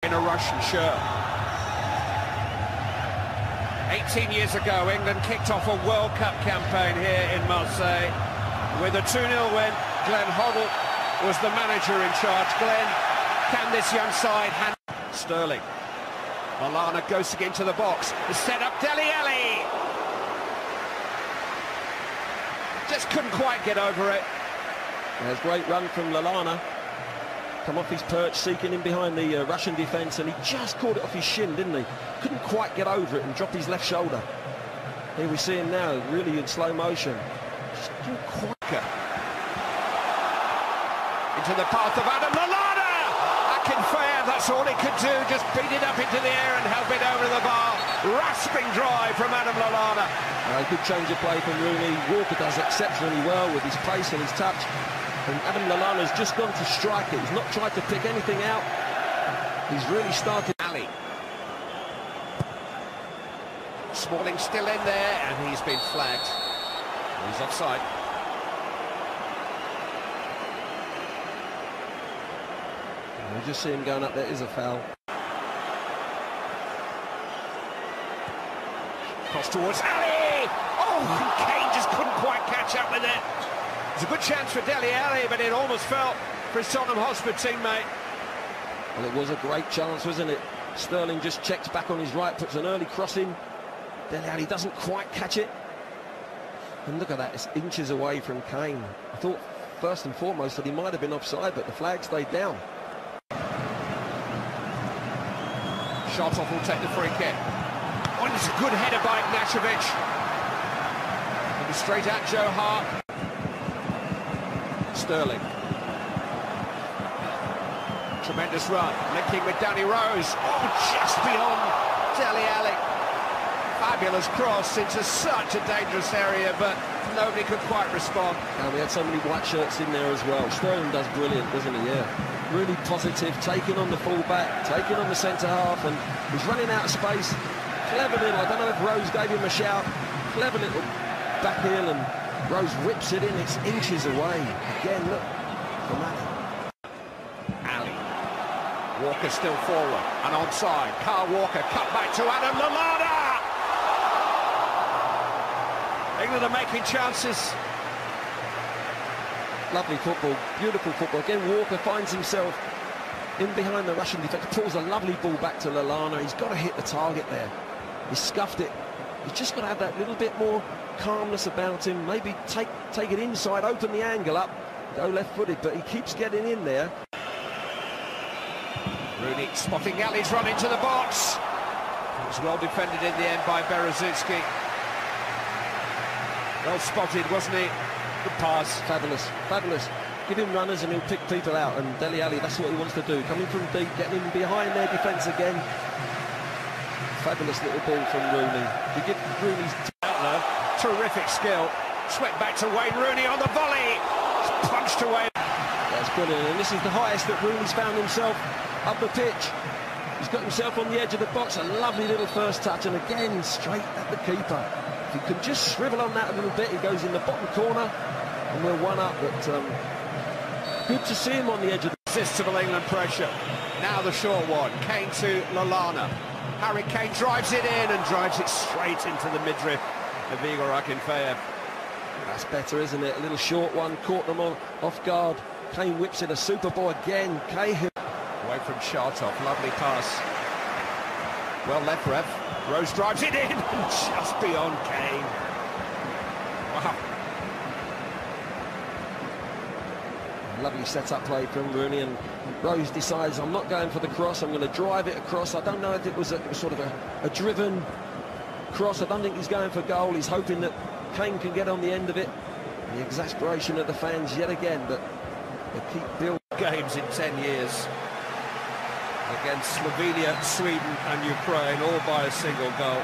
in a Russian shirt. 18 years ago, England kicked off a World Cup campaign here in Marseille with a 2-0 win. Glenn Hoddle was the manager in charge. Glenn, can this young side handle? Sterling. Lallana goes into the box. The set up, Dele Alli. Just couldn't quite get over it. There's a great run from Lallana. Come off his perch, seeking in behind the Russian defence, and he just caught it off his shin, didn't he? Couldn't quite get over it and dropped his left shoulder. Here we see him now, really in slow motion. Just quicker. Into the path of Adam Lallana! Akinfeev, that's all he could do, just beat it up into the air and help it over the bar. Rasping drive from Adam Lallana. Good change of play from Rooney. Walker does exceptionally well with his pace and his touch. And Adam Lallana's just gone to strike it. He's not tried to pick anything out. He's really started. Ali. Smalling still in there, and he's been flagged. He's offside. We just see him going up there. Is a foul. Cross towards Ali! Oh, Kane just couldn't quite catch up with it. It's a good chance for Dele Alli, but it almost fell for his Tottenham Hotspur teammate. Well, it was a great chance, wasn't it? Sterling just checks back on his right, puts an early cross in. Dele Alli doesn't quite catch it. And look at that, it's inches away from Kane. I thought, first and foremost, that he might have been offside, but the flag stayed down. Shartov will take the free kick. Oh, it's a good header by Ignashevich. It'll be straight at Joe Hart. Sterling. Tremendous run, linking with Danny Rose. Oh, just beyond Dele Alli. Fabulous cross into such a dangerous area, but nobody could quite respond. And we had so many white shirts in there as well. Sterling does brilliant, doesn't he? Yeah. Really positive, taking on the full-back, taking on the centre-half, and he's running out of space. Clever little, I don't know if Rose gave him a shout. Clever little back heel, and Rose whips it in, it's inches away. Again, look, from Ali. Walker still forward, and onside. Carl Walker cut back to Adam Lallana! England are making chances. Lovely football, beautiful football. Again, Walker finds himself in behind the Russian defence, pulls a lovely ball back to Lallana. He's got to hit the target there. He scuffed it. He's just got to have that little bit more calmness about him. Maybe take it inside, open the angle up, go left-footed, but he keeps getting in there. Rooney spotting Ali's run into the box. It was well defended in the end by Berezicki. Well spotted, wasn't he? Good pass. Fabulous, fabulous. Give him runners and he'll pick people out, and Dele Alli, that's what he wants to do. Coming from deep, getting in behind their defence again. Fabulous little ball from Rooney. You give Rooney's out there. Terrific skill. Swept back to Wayne Rooney on the volley. It's punched away. That's brilliant, and this is the highest that Rooney's found himself up the pitch. He's got himself on the edge of the box. A lovely little first touch, and again, straight at the keeper. If he can just shrivel on that a little bit, he goes in the bottom corner, and we're one up. But good to see him on the edge of the... Irresistible England pressure. Now the short one. Kane to Lallana. Harry Kane drives it in and drives it straight into the midriff of Igor Akinfeev. That's better, isn't it? A little short one, caught them off guard. Kane whips it, a super ball again. Cahill. Away from Shartov, lovely pass. Well left, Rev. Rose drives it in, just beyond Kane. Wow. Lovely set-up play from Rooney, and Rose decides, I'm not going for the cross, I'm going to drive it across. I don't know if it was sort of a driven cross. I don't think he's going for goal. He's hoping that Kane can get on the end of it. The exasperation of the fans yet again, but they keep building. Games in 10 years against Slovenia, Sweden and Ukraine, all by a single goal.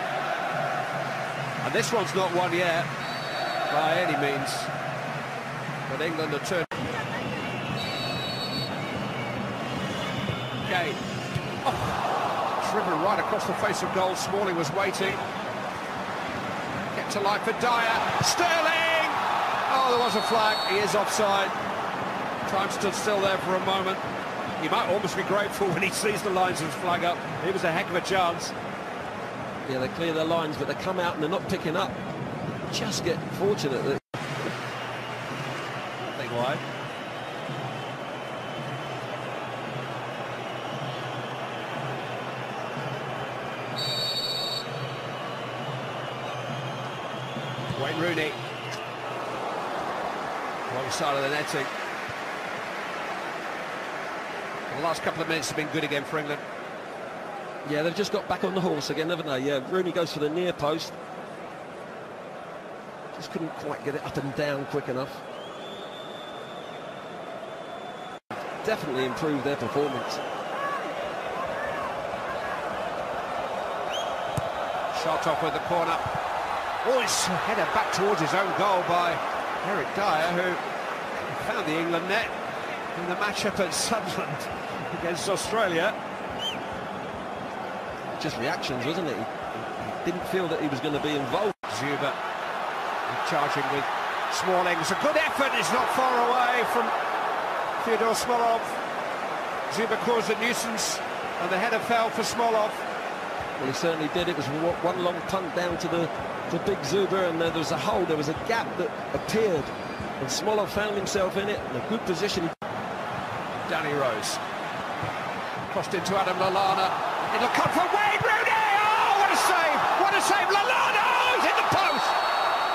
And this one's not won yet, by any means. But England are turning. Kane. Oh, driven right across the face of goal. Smalling was waiting. Kept alive for Dyer. Sterling! Oh, there was a flag. He is offside. Time stood still there for a moment. He might almost be grateful when he sees the linesman's flag up. It was a heck of a chance. Yeah, they clear their lines, but they come out and they're not picking up. Just get fortunate that... Nothing wide. Wayne Rooney. Wrong side of the netting. The last couple of minutes have been good again for England. Yeah, they've just got back on the horse again, haven't they? Yeah, Rooney goes for the near post. Just couldn't quite get it up and down quick enough. Definitely improved their performance. Shot off with the corner. Oh, it's headed back towards his own goal by Eric Dyer, who found the England net in the matchup at Sunderland against Australia. Just reactions, wasn't it? He didn't feel that he was going to be involved. Zuba charging with Smalling. It's a good effort. It's not far away from Fyodor Smolov. Zuba caused a nuisance, and the header fell for Smolov. Well, he certainly did. It was one long punt down to the big Zuba, and there was a hole. There was a gap that appeared, and Smolov found himself in it in a good position. Danny Rose crossed into Adam Lallana. It'll come from Wayne Rooney. Oh, what a save! What a save! Lallana! Oh, he's hit the post.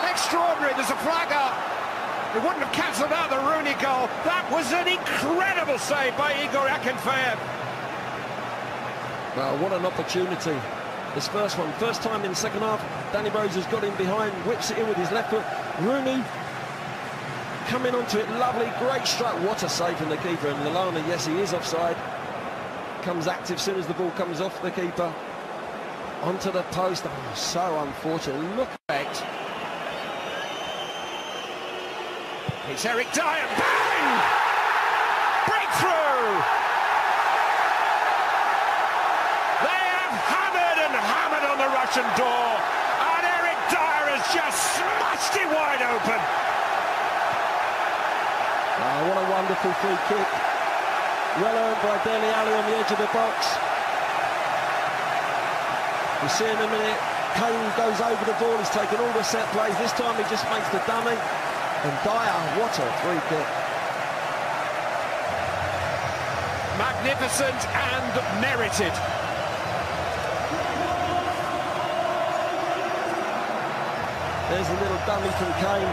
Extraordinary. There's a flag up. It wouldn't have cancelled out the Rooney goal. That was an incredible save by Igor Akinfeev. Well, what an opportunity. This first one, first time in the second half, Danny Rose has got in behind, whips it in with his left foot. Rooney coming onto it, lovely, great strike. What a save from the keeper. And Lallana, yes, he is offside. Comes active as soon as the ball comes off the keeper. Onto the post. Oh, so unfortunate. Look at it. It's Eric Dyer. Bang! Breakthrough! Hammered on the Russian door, and Eric Dyer has just smashed it wide open. Oh, what a wonderful free kick. Well earned by Dele Alli on the edge of the box. We'll see in a minute. Kane goes over the ball, he's taken all the set plays. This time he just makes the dummy. And Dyer, what a free kick. Magnificent and merited. There's a little dummy from Kane.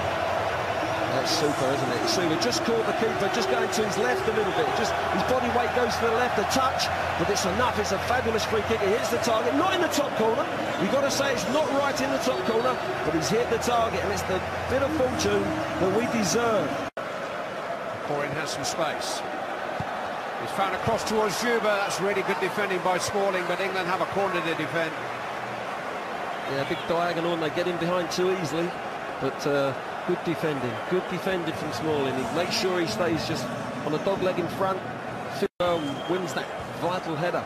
That's super, isn't it? Super. Just caught the keeper, just going to his left a little bit. Just his body weight goes to the left, a touch, but it's enough. It's a fabulous free kick. He hits the target, not in the top corner. You've got to say it's not right in the top corner, but he's hit the target, and it's the bit of fortune that we deserve. Corin has some space. He's found a cross towards Zuba. That's really good defending by Smalling, but England have a corner to defend. Yeah, big diagonal, and they get in behind too easily. But good defending from Smalling. He makes sure he stays just on a dog leg in front. Wins that vital header.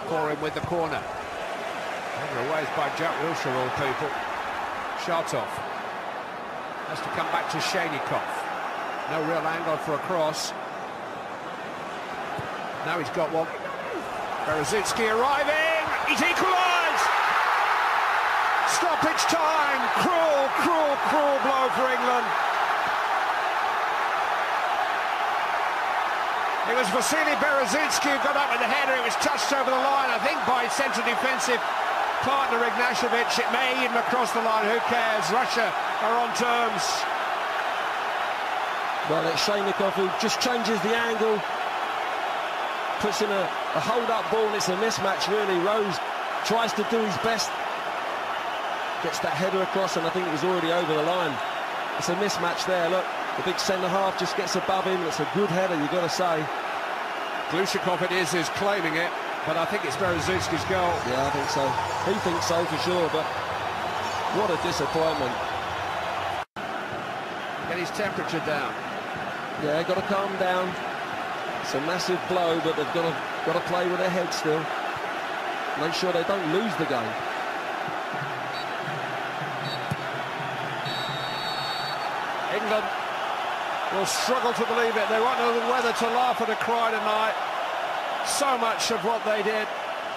Corin with the corner. Otherwise by Jack Wilshere, all people. Shartov has to come back to Shaynikov. No real angle for a cross. Now he's got one. Berezitsky arriving. He's equalised. Stoppage time. Cruel, cruel, cruel blow for England. It was Vasily Berezitsky who got up with the header. It was touched over the line, I think, by central defensive partner Ignashevich. It may even across the line. Who cares? Russia are on terms. Well, it's Shaynikov who just changes the angle, puts in a hold-up ball, and it's a mismatch, really. Rose tries to do his best, gets that header across, and I think it was already over the line. It's a mismatch there, look. The big centre-half just gets above him. It's a good header, you've got to say. Glushikov it is claiming it, but I think it's Berezitsky's goal. Yeah, I think so. He thinks so for sure, but what a disappointment. Get his temperature down. Yeah, got to calm down. It's a massive blow, but they've got to play with their head still. Make sure they don't lose the game. England will struggle to believe it. They won't know whether to laugh or to cry tonight. So much of what they did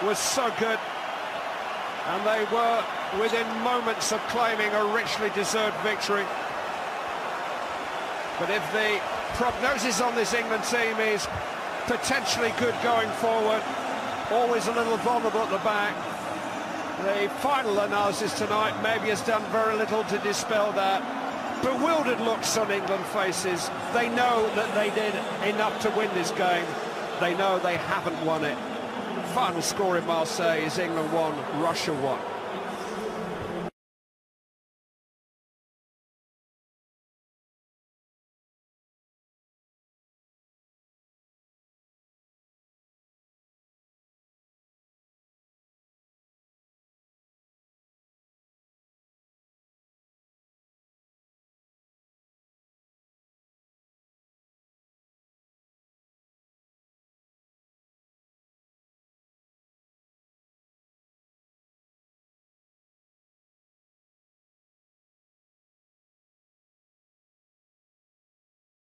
was so good, and they were within moments of claiming a richly deserved victory. But if the prognosis on this England team is potentially good going forward, always a little vulnerable at the back, the final analysis tonight maybe has done very little to dispel that. Bewildered looks on England faces. They know that they did enough to win this game. They know they haven't won it. Final score in Marseille is England 1, Russia 1.